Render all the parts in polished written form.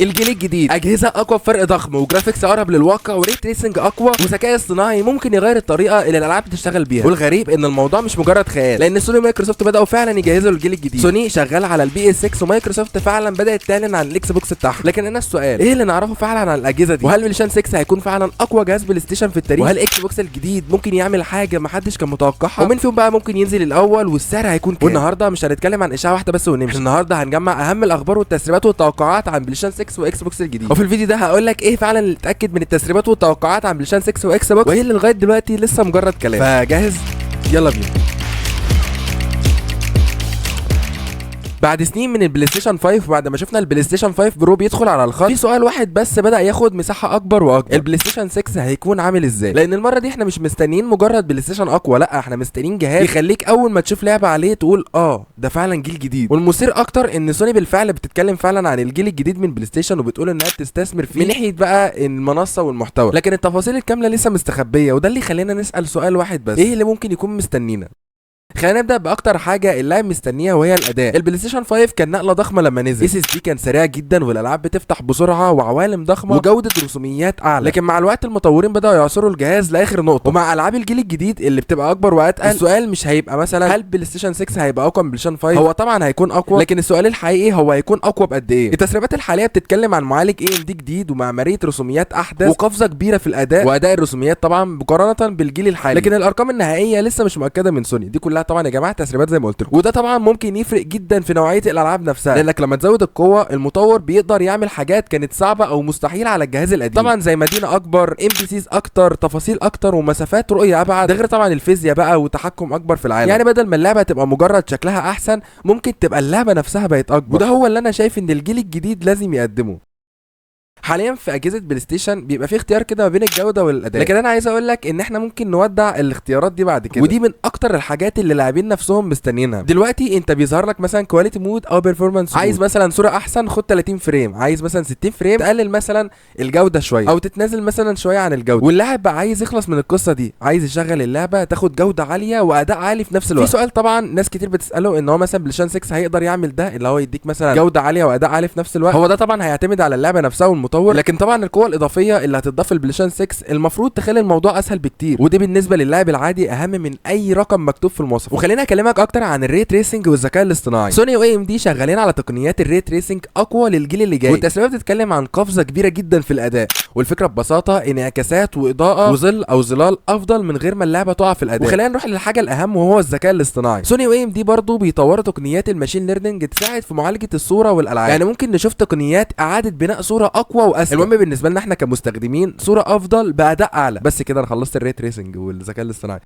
الجيل الجديد اجهزه اقوى بفرق ضخم وجرافيكس اقرب للواقع وريت تريسنج اقوى وذكاء اصطناعي ممكن يغير الطريقه اللي الالعاب بتشتغل بيها. والغريب ان الموضوع مش مجرد خيال، لان سوني ومايكروسوفت بداوا فعلا يجهزوا الجيل الجديد. سوني شغال على البي اس 6 ومايكروسوفت فعلا بدات تعلن عن الاكس بوكس بتاعها. لكن انا السؤال، ايه اللي نعرفه فعلا عن الاجهزه دي؟ وهل بلايستيشن 6 هيكون فعلا اقوى جهاز بلاي ستيشن في التاريخ؟ وهل اكس بوكس الجديد ممكن يعمل حاجه ما حدش كان متوقعها؟ ومين فيهم بقى ممكن ينزل الاول والسعر هيكون كام؟ والنهارده مش هنتكلم عن اشاعه واحده بس ونمشي، النهارده هنجمع اهم الاخبار والتسريبات والتوقعات عن بلايستيشن 6 واكس بوكس الجديد. وفي الفيديو ده هقول لك ايه فعلا اللي اتاكد من التسريبات والتوقعات عن بلايستيشن 6 واكس بوكس، وايه اللي لغايه دلوقتي لسه مجرد كلام. فجاهز؟ يلا بينا. بعد سنين من البلاي ستيشن 5 وبعد ما شفنا البلاي ستيشن 5 برو بيدخل على الخط، في سؤال واحد بس بدا ياخد مساحه اكبر واكبر: البلاي ستيشن 6 هيكون عامل ازاي؟ لان المره دي احنا مش مستنيين مجرد بلاي ستيشن اقوى، لا احنا مستنيين جهاز يخليك اول ما تشوف لعبه عليه تقول ده فعلا جيل جديد. والمثير اكتر ان سوني بالفعل بتتكلم فعلا عن الجيل الجديد من بلاي ستيشن وبتقول انها بتستثمر فيه من ناحيه بقى المنصه والمحتوى، لكن التفاصيل الكامله لسه مستخبيه. وده اللي خلينا نسال سؤال واحد بس: ايه اللي ممكن يكون مستنينا؟ خلينا نبدا باكتر حاجه اللاعب مستنيها وهي الاداء. البلاي ستيشن 5 كان نقله ضخمه لما نزل، اس اس دي كان سريع جدا والالعاب بتفتح بسرعه وعوالم ضخمه وجوده رسوميات اعلى. لكن مع الوقت المطورين بداوا يعصروا الجهاز لاخر نقطه، ومع العاب الجيل الجديد اللي بتبقى اكبر واتقل، السؤال مش هيبقى مثلا هل بلاي ستيشن 6 هيبقى اقوى من بلاي ستيشن 5؟ هو طبعا هيكون اقوى، لكن السؤال الحقيقي هو هيكون اقوى بقد ايه. التسريبات الحاليه بتتكلم عن معالج اي ام دي جديد ومعماريه رسوميات احدث وقفزه كبيره في الاداء واداء الرسوميات طبعا مقارنه بالجيل الحالي. لكن الارقام النهائيه لسه مش مؤكده من سوني، دي كلها طبعا يا جماعه تسريبات زي ما قلت لكم. وده طبعا ممكن يفرق جدا في نوعيه الالعاب نفسها، لانك لما تزود القوه المطور بيقدر يعمل حاجات كانت صعبه او مستحيله على الجهاز القديم، طبعا زي مدينه اكبر، ام بي سيز اكتر، تفاصيل اكتر، ومسافات رؤيه ابعد. ده غير طبعا الفيزياء بقى وتحكم اكبر في العالم. يعني بدل ما اللعبه تبقى مجرد شكلها احسن، ممكن تبقى اللعبه نفسها بقت اكبر. وده هو اللي انا شايف ان الجيل الجديد لازم يقدمه. حاليا في اجهزه بلاي ستيشن بيبقى في اختيار كده ما بين الجوده والاداء، لكن انا عايز اقول لك ان احنا ممكن نودع الاختيارات دي بعد كده، ودي من اكتر الحاجات اللي اللاعبين نفسهم مستنيينها. دلوقتي انت بيظهر لك مثلا كواليتي مود او بيرفورمانس، عايز مثلا صوره احسن خد 30 فريم، عايز مثلا 60 فريم تقلل مثلا الجوده شويه او تتنازل مثلا شويه عن الجوده. واللاعب بقى عايز يخلص من القصه دي، عايز يشغل اللعبه تاخد جوده عاليه واداء عالي في نفس الوقت. في سؤال طبعا ناس كتير بتساله ان هو مثلا بلاي ستيشن 6 هيقدر يعمل ده، اللي هو يديك مثلا جوده عاليه واداء عالي في نفس الوقت؟ هو ده طبعا هيعتمد على اللعبه نفسها والمطور، لكن طبعا القوه الاضافيه اللي هتضاف للبلاي ستيشن 6 المفروض تخلي الموضوع اسهل بكتير، ودي بالنسبه للاعب العادي اهم من اي رقم مكتوب في المواصفات. وخلينا اكلمك اكتر عن الري تريسنج والذكاء الاصطناعي. سوني واي ام دي شغالين على تقنيات الري تريسنج اقوى للجيل اللي جاي، والتسريبات بتتكلم عن قفزه كبيره جدا في الاداء. والفكره ببساطه انعكاسات واضاءه وظل او ظلال افضل من غير ما اللعبه تقع في الاداء. وخلينا نروح للحاجه الاهم وهو الذكاء الاصطناعي. سوني واي ام دي برضه بيطوروا تقنيات الماشين ليرنينج تساعد في معالجه الصوره والالعاب، يعني ممكن نشوف تقنيات اعاده بناء صوره اقوى واسرع. المهم بالنسبه لنا احنا كمستخدمين صوره افضل باداء اعلى. بس كده انا خلصت الري تريسنج والذكاء الاصطناعي.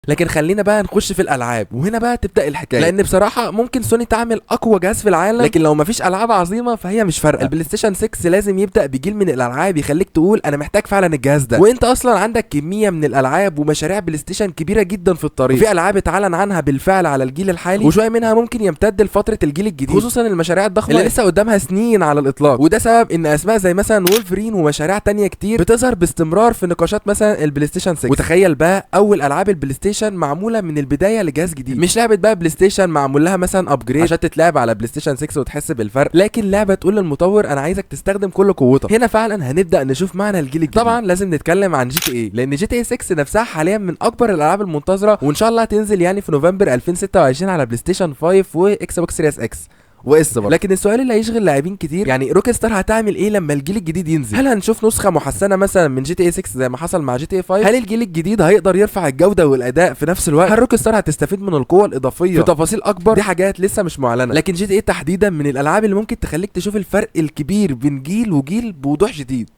لكن خلينا بقى نخش في الالعاب، وهنا بقى تبدا الحكايه، لان بصراحه ممكن سوني تعمل اقوى جهاز في العالم، لكن لو مفيش العاب عظيمه فهي مش فارقه. البلاي ستيشن 6 لازم يبدا بجيل من الالعاب يخليك تقول انا محتاج فعلا الجهاز ده، وانت اصلا عندك كميه من الالعاب ومشاريع بلاي ستيشن كبيره جدا في الطريق، وفي العاب اتعلن عنها بالفعل على الجيل الحالي، وشويه منها ممكن يمتد لفتره الجيل الجديد، خصوصا المشاريع الضخمه اللي لسه قدامها سنين على الاطلاق. وده سبب ان اسماء زي مثلا وولفرين ومشاريع تانية كتير بتظهر باستمرار في نقاشات مثلا البلاي ستيشن 6. وتخيل بقى اول العاب البلاي ستيشن معموله من البدايه لجهاز جديد، مش لعبه بقى بلاي ستيشن معمول لها مثلا ابجريد عشان تتلعب على بلاي ستيشن 6 وتحس بالفرق، لكن لعبه تقول للمطور انا عايزك تستخدم كل قوتك. هنا فعلا هنبدا نشوف معنى الجيل الجديد. طبعا لازم نتكلم عن جي تي اي، لان جي تي اي 6 نفسها حاليا من اكبر الالعاب المنتظره، وان شاء الله هتنزل يعني في نوفمبر 2026 على بلاي ستيشن 5 واكس بوكس سيريس اكس واس برضه. لكن السؤال اللي هيشغل لاعبين كتير، يعني روك ستار هتعمل ايه لما الجيل الجديد ينزل؟ هل هنشوف نسخه محسنه مثلا من جي تي اي 6 زي ما حصل مع جي تي اي 5؟ هل الجيل الجديد هيقدر يرفع الجوده والاداء في نفس الوقت؟ هل روك ستار هتستفيد من القوه الاضافيه في تفاصيل اكبر؟ دي حاجات لسه مش معلنه، لكن جي تي اي تحديدا من الالعاب اللي ممكن تخليك تشوف الفرق الكبير بين جيل وجيل بوضوح شديد.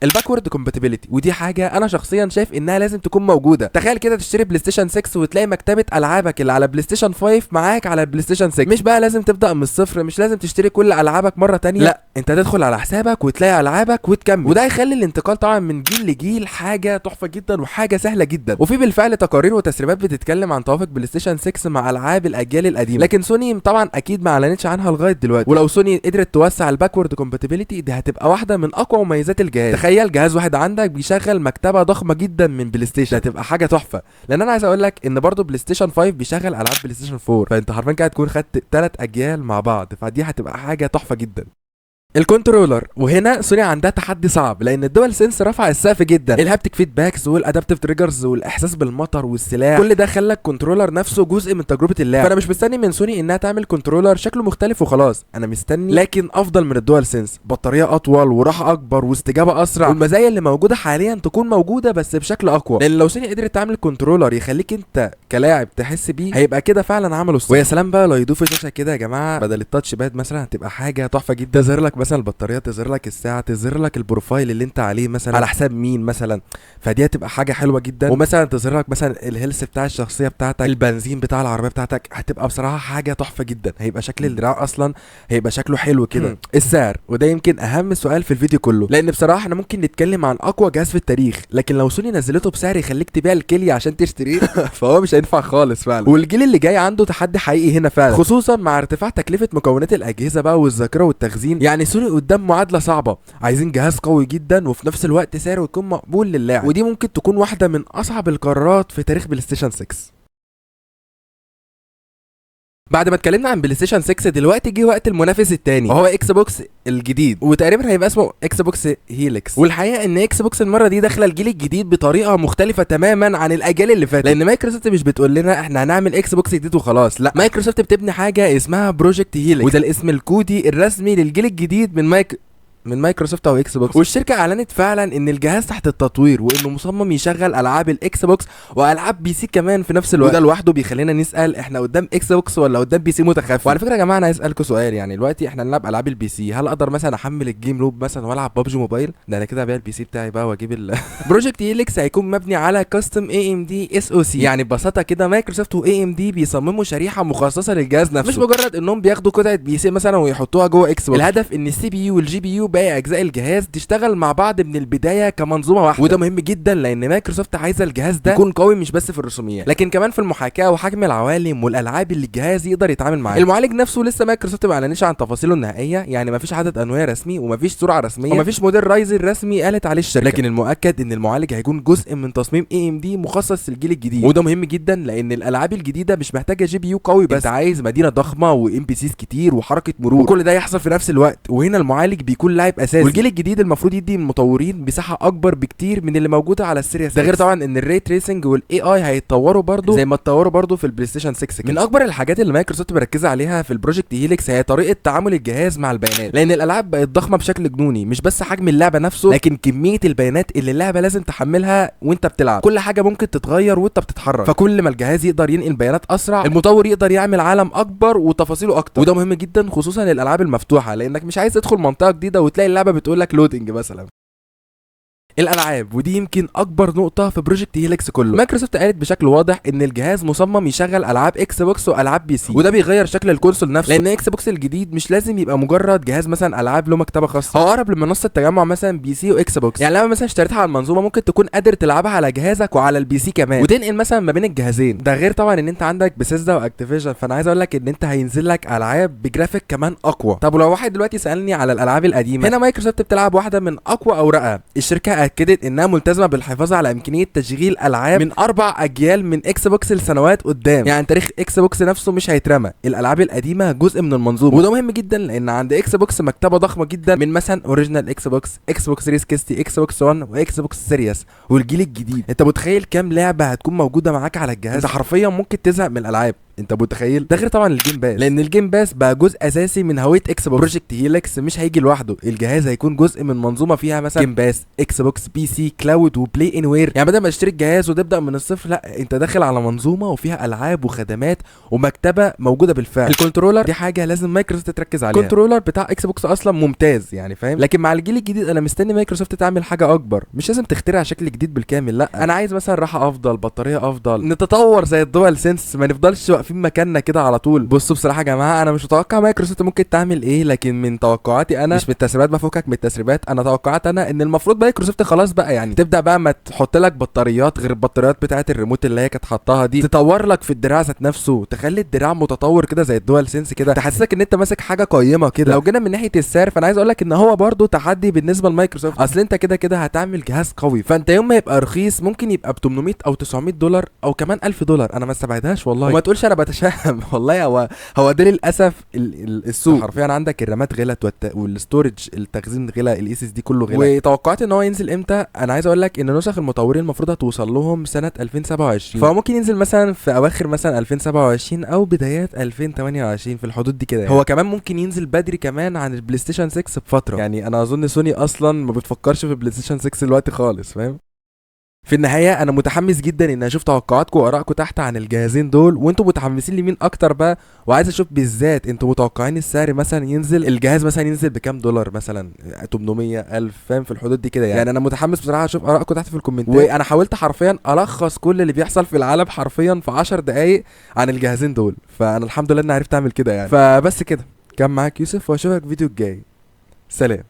الباكورد كومباتيبيليتي، ودي حاجه انا شخصيا شايف انها لازم تكون موجوده. تخيل كده تشتري بلاي ستيشن 6 وتلاقي مكتبه العابك اللي على بلاي ستيشن 5 معاك على بلاي ستيشن 6. مش بقى لازم تبدا من الصفر، مش لازم تشتري كل العابك مره تانية، لا انت تدخل على حسابك وتلاقي العابك وتكمل. وده هيخلي الانتقال طبعا من جيل لجيل حاجه تحفه جدا وحاجه سهله جدا. وفي بالفعل تقارير وتسريبات بتتكلم عن توافق بلاي ستيشن 6 مع العاب الاجيال القديمه، لكن سوني طبعا اكيد ما اعلنتش عنها لغايه دلوقتي. ولو سوني قدرت توسع الباكورد كومباتيبيليتي دي هتبقى واحده من اقوى مميزات الجهاز. تخيل جهاز واحد عندك بيشغل مكتبه ضخمه جدا من بلاي ستيشن، هتبقى حاجه تحفه. لان انا عايز اقول لك ان برضو بلاي ستيشن 5 بيشغل العاب بلاي ستيشن 4، فانت حرفيا كده هتكون خدت 3 اجيال مع بعض، فدي هتبقى حاجه تحفه جدا. الكنترولر، وهنا سوني عندها تحدي صعب لان الدول سنس رفع السقف جدا. الهابتيك فيدباكس والادابتيف تريجرز والاحساس بالمطر والسلاح، كل ده خلى الكنترولر نفسه جزء من تجربه اللعب. فانا مش مستني من سوني انها تعمل كنترولر شكله مختلف وخلاص، انا مستني لكن افضل من الدول سنس، بطاريه اطول وراحه اكبر واستجابه اسرع، والمزايا اللي موجوده حاليا تكون موجوده بس بشكل اقوى. لان لو سوني قدرت تعمل كنترولر يخليك انت كلاعب تحس بيه، هيبقى كده فعلا عملوا الصح. ويا سلام بقى لو يضيفوا شاشه كده يا جماعه بدل التاتش باد مثلا، هتبقى حاجه تحفه جدا. تظهر لك مثلا البطاريه، تظهر لك الساعه، تظهر لك البروفايل اللي انت عليه مثلا على حساب مين مثلا، فدي هتبقى حاجه حلوه جدا. ومثلا تظهر لك مثلا الهيلث بتاع الشخصيه بتاعتك، البنزين بتاع العربيه بتاعتك، هتبقى بصراحه حاجه تحفه جدا. هيبقى شكل الدراع اصلا هيبقى شكله حلو كده. السعر، وده يمكن اهم سؤال في الفيديو كله، لان بصراحه احنا ممكن نتكلم عن اقوى جهاز في التاريخ، لكن لو سوني نزلته بسعر يخليك تبيع الكليه عشان تشتريه فهو مش هينفع خالص فعلا. والجيل اللي جاي عنده تحدي حقيقي هنا فعلا، خصوصا مع ارتفاع تكلفه مكونات الاجهزه بقى والذاكره والتخزين. يعني سوني قدام معادله صعبه، عايزين جهاز قوي جدا وفي نفس الوقت سعره يكون مقبول للاعب، ودي ممكن تكون واحده من اصعب القرارات في تاريخ بلاي ستيشن 6. بعد ما اتكلمنا عن بلاي ستيشن 6، دلوقتي جه وقت المنافس الثاني وهو اكس بوكس الجديد، وتقريبا هيبقى اسمه اكس بوكس هيليكس. والحقيقه ان اكس بوكس المره دي داخله الجيل الجديد بطريقه مختلفه تماما عن الاجيال اللي فاتت، لان مايكروسوفت مش بتقول لنا احنا هنعمل اكس بوكس جديد وخلاص، لا، مايكروسوفت بتبني حاجه اسمها بروجكت هيليكس، وده الاسم الكودي الرسمي للجيل الجديد من مايكروسوفت او اكس بوكس. والشركه اعلنت فعلا ان الجهاز تحت التطوير، وانه مصمم يشغل العاب الاكس بوكس والعاب بي سي كمان في نفس الوقت. وده لوحده بيخلينا نسال احنا قدام اكس بوكس ولا قدام بي سي متخفي. وعلى فكره يا جماعه انا عايز اسالكم سؤال، يعني دلوقتي احنا نلعب العاب البي سي، هل اقدر مثلا احمل الجيم لوب مثلا والعب ببجي موبايل؟ ده انا كده ابيع البي سي بتاعي بقى واجيب بروجكت هيليكس هيكون مبني على كاستم اي ام دي اس او سي. يعني ببساطه كده مايكروسوفت واي ام دي بيصمموا شريحه مخصصه للجهاز نفسه، مش مجرد انهم بياخدوا قطعه بي سي مثلا ويحطوها جوه اكس بوكس. الهدف ان السي بي يو والجي بي يو باقي اجزاء الجهاز تشتغل مع بعض من البدايه كمنظومه واحده، وده مهم جدا لان مايكروسوفت عايزه الجهاز ده يكون قوي مش بس في الرسوميات لكن كمان في المحاكاه وحجم العوالم والالعاب اللي الجهاز يقدر يتعامل معاها. المعالج نفسه لسه مايكروسوفت ما اعلنش عن تفاصيله النهائيه، يعني مفيش عدد انويه رسمي ومفيش سرعه رسميه ومفيش موديل رايزن رسمي قالت عليه الشركه، لكن المؤكد ان المعالج هيكون جزء من تصميم اي ام دي مخصص للجيل الجديد، وده مهم جدا لان الالعاب الجديده مش محتاجه جي بي يو قوي بس، انت عايز مدينه ضخمه وام بي سيز كتير وحركه مرور، وكل ده يحصل في نفس الوقت، وهنا المعالج بيكون لاعب اساسي. والجيل الجديد المفروض يدي المطورين مساحه اكبر بكتير من اللي موجوده على السيريس، ده غير طبعا ان الري تريسنج والاي اي هيتطوروا برضو زي ما اتطوروا برضو في البلاي ستيشن 6 كده. من اكبر الحاجات اللي مايكروسوفت مركزه عليها في البروجكت هيليكس هي طريقه تعامل الجهاز مع البيانات، لان الالعاب بقت ضخمه بشكل جنوني، مش بس حجم اللعبه نفسه لكن كميه البيانات اللي اللعبه لازم تحملها وانت بتلعب، كل حاجه ممكن تتغير وانت بتتحرك، فكل ما الجهاز يقدر ينقل بيانات اسرع المطور يقدر يعمل عالم اكبر وتفاصيله اكتر، وده مهم جدا خصوصا للالعاب المفتوحه لانك مش عايز تدخل منطقه جديده وتلاقي اللعبه بتقول لك لودنج مثلا. الالعاب، ودي يمكن اكبر نقطه في بروجكت هيليكس كله. مايكروسوفت قالت بشكل واضح ان الجهاز مصمم يشغل العاب اكس بوكس والعاب بي سي، وده بيغير شكل الكونسول نفسه لان اكس بوكس الجديد مش لازم يبقى مجرد جهاز مثلا العاب له مكتبه خاصه، هو اقرب لمنصه تجمع مثلا بي سي واكس بوكس. يعني لما مثلا اشتريتها على المنظومه ممكن تكون قادر تلعبها على جهازك وعلى البي سي كمان وتنقل مثلا ما بين الجهازين، ده غير طبعا ان انت عندك بيسيزدا واكتيفيجن، فانا عايز اقول لك ان انت هينزل لك العاب بجرافيك كمان اقوى. طب ولو واحد دلوقتي سالني على الالعاب القديمه، هنا مايكروسوفت بتلعب واحده من اقوى اوراقها. الشركه اكدت انها ملتزمه بالحفاظ على امكانيه تشغيل العاب من 4 اجيال من اكس بوكس لسنوات قدام، يعني تاريخ اكس بوكس نفسه مش هيترمى، الالعاب القديمه جزء من المنظومه، وده مهم جدا لان عند اكس بوكس مكتبه ضخمه جدا من مثلا اوريجينال اكس بوكس، اكس بوكس 360، اكس بوكس 1 واكس بوكس سيريس والجيل الجديد. انت متخيل كام لعبه هتكون موجوده معاك على الجهاز؟ انت حرفيا ممكن تزهق من الالعاب، انت متخيل؟ ده غير طبعا الجيم باس، لان الجيم باس بقى جزء اساسي من هويه اكس بوكس. بروجكت هيليكس مش هيجي لوحده، الجهاز هيكون جزء من منظومه فيها مثلا جيم باس، اكس بوكس، بي سي، كلاود، وبلاي ان وير. يعني بدل ما تشتري الجهاز وتبدا من الصفر، لا، انت داخل على منظومه وفيها العاب وخدمات ومكتبه موجوده بالفعل. الكنترولر دي حاجه لازم مايكروسوفت تركز عليها، الكنترولر بتاع اكس بوكس اصلا ممتاز يعني فاهم، لكن مع الجيل الجديد انا مستني مايكروسوفت تعمل حاجه اكبر، مش لازم تخترع شكل جديد بالكامل، لا، انا عايز مثلا راحه افضل، بطاريه افضل، نتطور زي الدول سنس، ما نفضلش واقفين مكاننا كده على طول. بصوا بصراحه يا جماعه انا مش متوقع مايكروسوفت ممكن تعمل ايه، لكن من توقعاتي انا، مش من التسريبات بفكك من التسريبات، انا توقعت انا ان المفروض مايكروسوفت خلاص بقى يعني تبدا بقى ما تحط لك بطاريات غير البطاريات بتاعه الريموت اللي هي كانت حاطاها دي، تطور لك في الدراع ذات نفسه، تخلي الدراع متطور كده زي الدول سنس كده، تحسسك ان انت ماسك حاجه قيمه كده. لو جينا من ناحيه السعر فانا عايز اقول لك ان هو برده تحدي بالنسبه لمايكروسوفت، اصل انت كده كده هتعمل جهاز قوي، فانت يوم ما يبقى رخيص ممكن يبقى ب 800 او 900 دولار او كمان $1000، انا ما استبعدهاش والله. وما تقولش انا بتشائم والله. هو ده للاسف السوق حرفيا. عندك الرامات غلت والستورج التخزين غلا، الاس اس دي كله غلا. وتوقعت ان هو ينزل امتى؟ انا عايز اقول لك ان نسخ المطورين المفروض هتوصل لهم سنه 2027، فهو ممكن ينزل مثلا في اواخر مثلا 2027 او بدايات 2028 في الحدود دي كده يعني. هو كمان ممكن ينزل بدري كمان عن البلاي ستيشن 6 بفتره يعني. انا اظن سوني اصلا ما بتفكرش في البلاي ستيشن 6 دلوقتي خالص، فاهم؟ في النهاية أنا متحمس جدا إن أشوف توقعاتكم وآرائكم تحت عن الجهازين دول، وأنتوا متحمسين لمين أكتر بقى؟ وعايز أشوف بالذات أنتوا متوقعين السعر مثلا ينزل، الجهاز مثلا ينزل بكام دولار مثلا؟ 800 ألف، فاهم؟ في الحدود دي كده يعني. أنا متحمس بصراحة أشوف آرائكم تحت في الكومنتات. وأنا حاولت حرفيا ألخص كل اللي بيحصل في العالم حرفيا في 10 دقايق عن الجهازين دول، فأنا الحمد لله إني عرفت أعمل كده يعني. فبس كده، كان معاك يوسف وأشوفك فيديو الجاي. سلام.